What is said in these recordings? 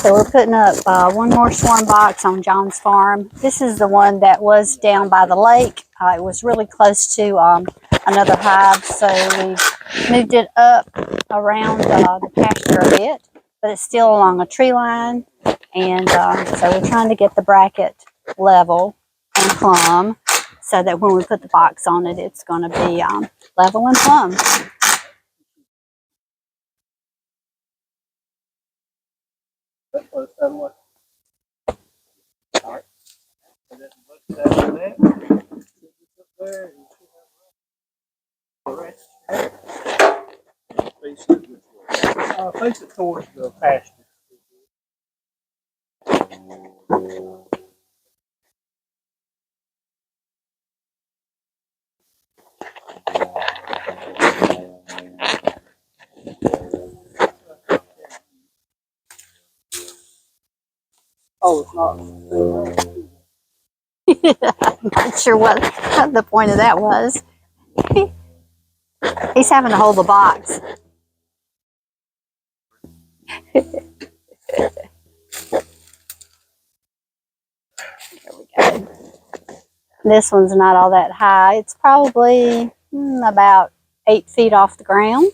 So we're putting up one more swarm box on John's farm. This is the one that was down by the lake. It was really close to another hive, so we moved it up around the pasture a bit, but it's still along a tree line. And so we're trying to get the bracket level and plumb so that when we put the box on it, it's going to be level and plumb. Face it towards the pasture. Oh, it's not. I'm not sure what the point of that was. He's having to hold the box. There we go. This one's not all that high. It's probably about 8 feet off the ground.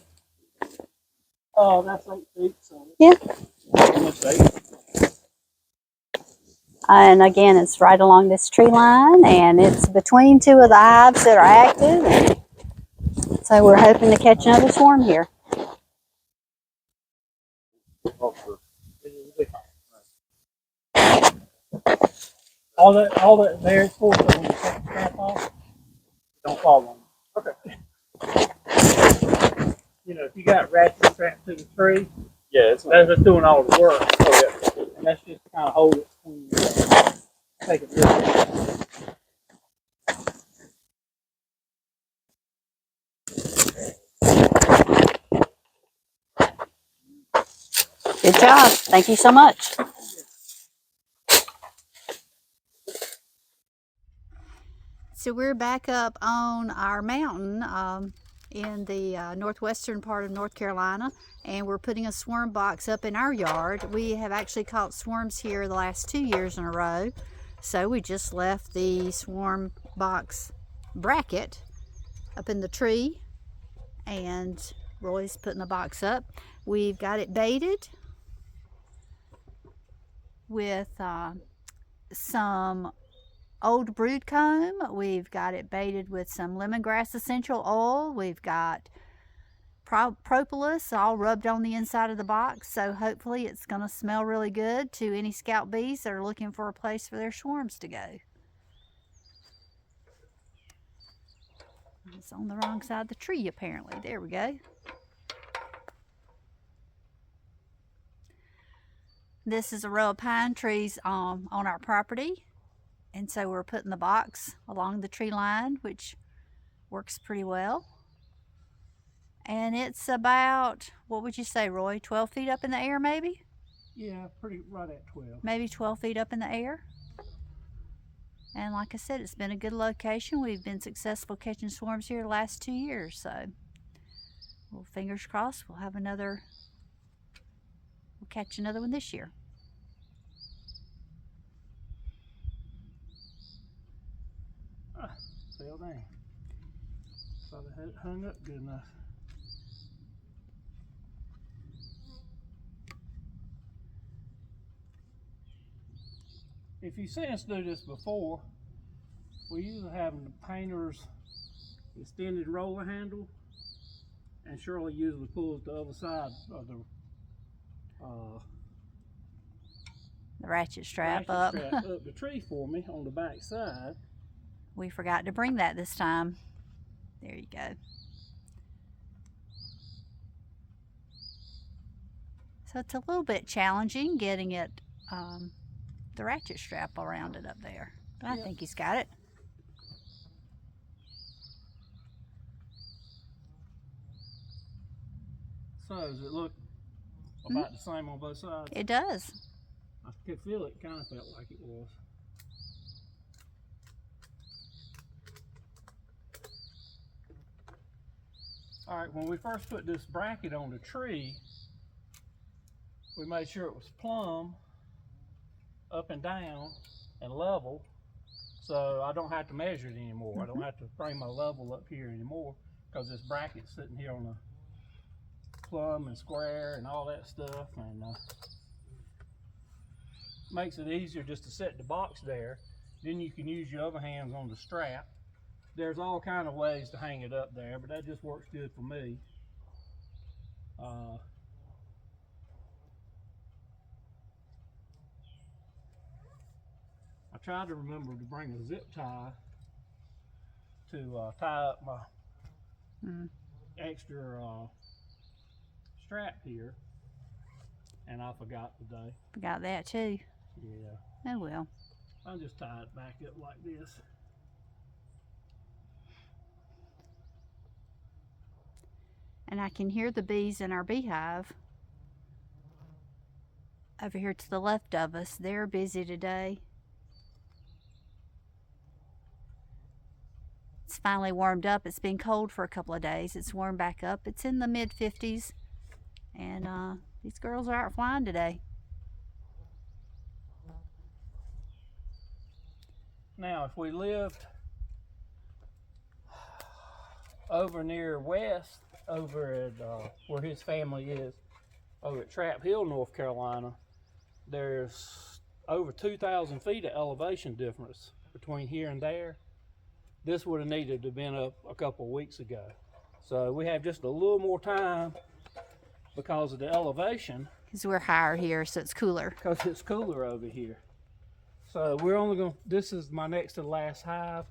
Oh, that's 8 feet. So Yeah. almost 8. And again, it's right along this tree line, and it's between two of the hives that are active. So we're hoping to catch another swarm here. All that there is for, so when you take the strap off, don't fall on it. Okay. You know, if you got ratchet strapped to the tree, yeah, that's doing all the work. Oh, yeah. And that's just to kind of hold it when you take it with Good job. Thank you so much. So we're back up on our mountain in the northwestern part of North Carolina, and we're putting a swarm box up in our yard. We have actually caught swarms here the last 2 years in a row, so we just left the swarm box bracket up in the tree, and Roy's putting the box up. We've got it baited with some old brood comb. We've got it baited with some lemongrass essential oil. We've got propolis all rubbed on the inside of the box, so hopefully it's going to smell really good to any scout bees that are looking for a place for their swarms to go. It's on the wrong side of the tree apparently. There we go. This is a row of pine trees on our property, and so we're putting the box along the tree line, which works pretty well. And it's about, what would you say, Roy, 12 feet up in the air maybe? Yeah, pretty right at 12. Maybe 12 feet up in the air. And like I said, it's been a good location. We've been successful catching swarms here the last 2 years, so well, fingers crossed we'll catch another one this year. Fell down. Thought I had it hung up good enough. If you've seen us do this before, we usually have the painter's extended roller handle, and Shirley usually pulls the other side of the ratchet strap up the tree for me on the back side. We forgot to bring that this time. There you go. So it's a little bit challenging getting it, the ratchet strap around it up there. But I think he's got it. So does it look about the same on both sides? It does. I could feel it kind of felt like it was. All right, when we first put this bracket on the tree, we made sure it was plumb, up and down, and level, so I don't have to measure it anymore. I don't have to bring my level up here anymore because this bracket's sitting here on the plumb and square and all that stuff, and makes it easier just to set the box there. Then you can use your other hands on the strap. There's all kind of ways to hang it up there, but that just works good for me. I tried to remember to bring a zip tie to tie up my extra strap here, and I forgot today. Forgot that too. Yeah. Oh well. I'll just tie it back up like this. And I can hear the bees in our beehive. Over here to the left of us, they're busy today. It's finally warmed up. It's been cold for a couple of days. It's warmed back up. It's in the mid-50s. And these girls are out flying today. Now, if we lived over near west, over at where his family is, over at Trap Hill, North Carolina, there's over 2,000 feet of elevation difference between here and there. This would have needed to have been up a couple of weeks ago. So we have just a little more time because of the elevation. Because we're higher here, so it's cooler. Because it's cooler over here. So we're only going to, this is my next to the last hive.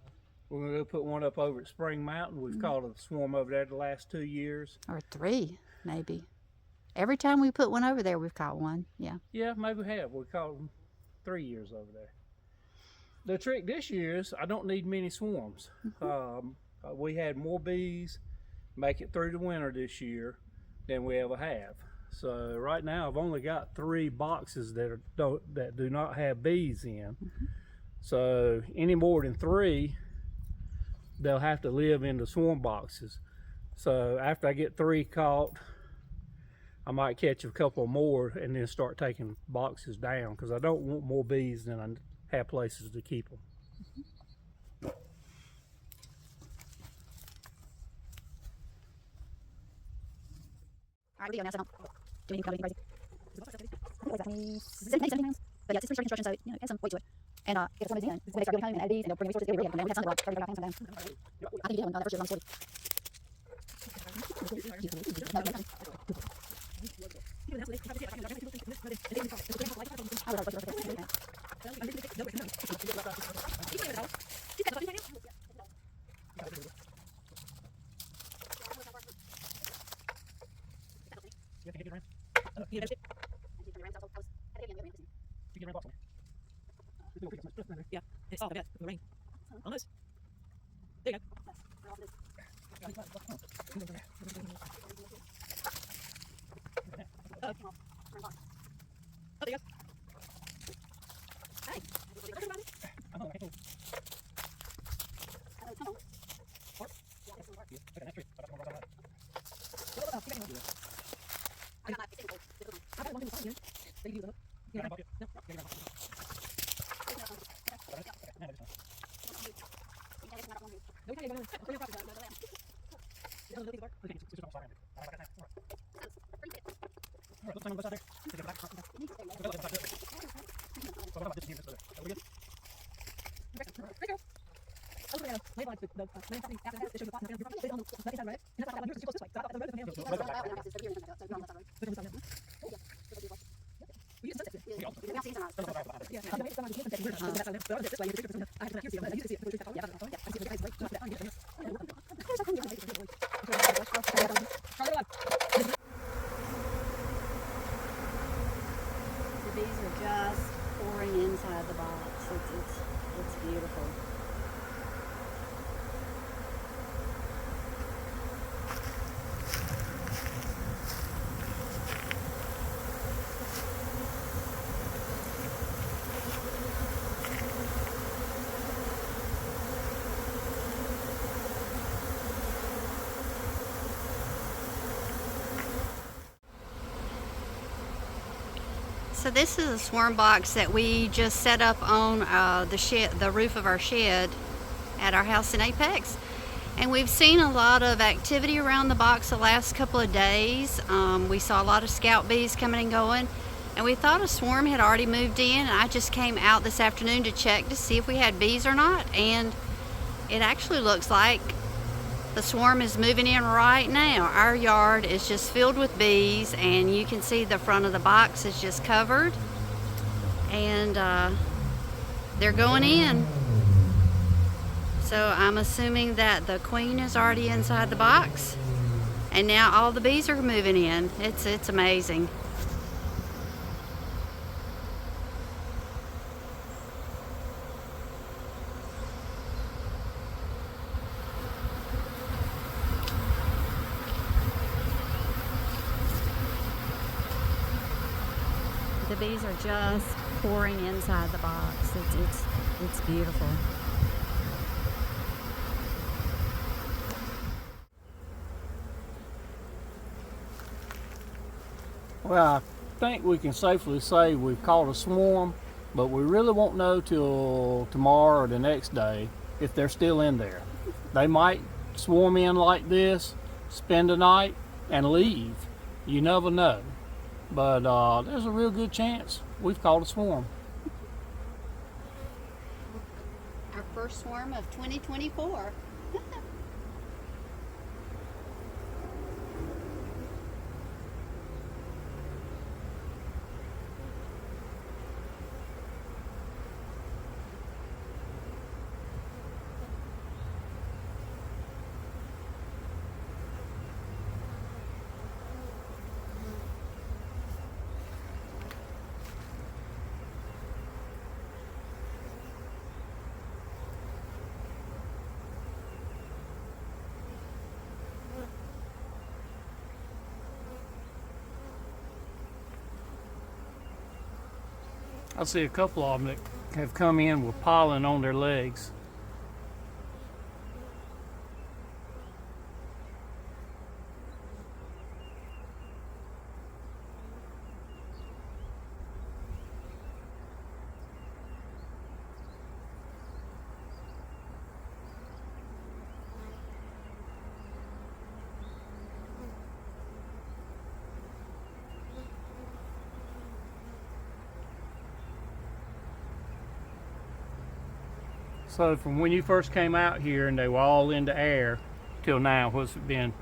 We're going to go put one up over at Spring Mountain. We've caught a swarm over there the last 2 years. Or 3, maybe. Every time we put one over there, we've caught one. Yeah. Yeah, maybe we have. We caught them 3 years over there. The trick this year is I don't need many swarms. We had more bees make it through the winter this year than we ever have. So right now I've only got 3 boxes that do not have bees in. So any more than 3, they'll have to live in the swarm boxes. So after I get 3 caught, I might catch a couple more and then start taking boxes down because I don't want more bees than I have places to keep them. All right, we're now, so doing crazy. Many times. But yeah, it's pretty strict instructions, so you know, it has some weight to it. And if someone's in, when they start going home and add bees and they'll bring resources, it'll be ready. And we have some like 30 pounds down. I think you did one the first year, I'm sorry. Yeah, it's all, I bet, with the rain. Almost. There you go. Oh, there you go. Hey. The bees are just pouring inside the box. It's beautiful. So this is a swarm box that we just set up on the roof of our shed at our house in Apex. And we've seen a lot of activity around the box the last couple of days. We saw a lot of scout bees coming and going. And we thought a swarm had already moved in. And I just came out this afternoon to check to see if we had bees or not. And it actually looks like the swarm is moving in right now. Our yard is just filled with bees, and you can see the front of the box is just covered, and they're going in. So I'm assuming that the queen is already inside the box, and now all the bees are moving in. It's amazing. The bees are just pouring inside the box. It's beautiful. Well, I think we can safely say we've caught a swarm, but we really won't know till tomorrow or the next day if they're still in there. They might swarm in like this, spend the night, and leave. You never know. But there's a real good chance we've caught a swarm. Our first swarm of 2024. I see a couple of them that have come in with pollen on their legs. So from when you first came out here and they were all in the air till now, what's it been?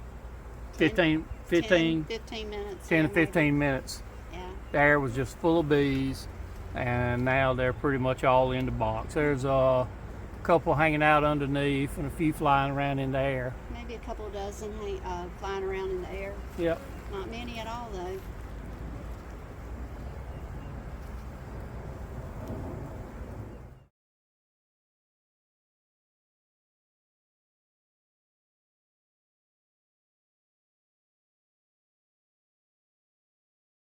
15 minutes. 10 to 15 minutes. Yeah. The air was just full of bees, and now they're pretty much all in the box. There's a couple hanging out underneath and a few flying around in the air. Maybe a couple dozen flying around in the air. Yep. Not many at all, though.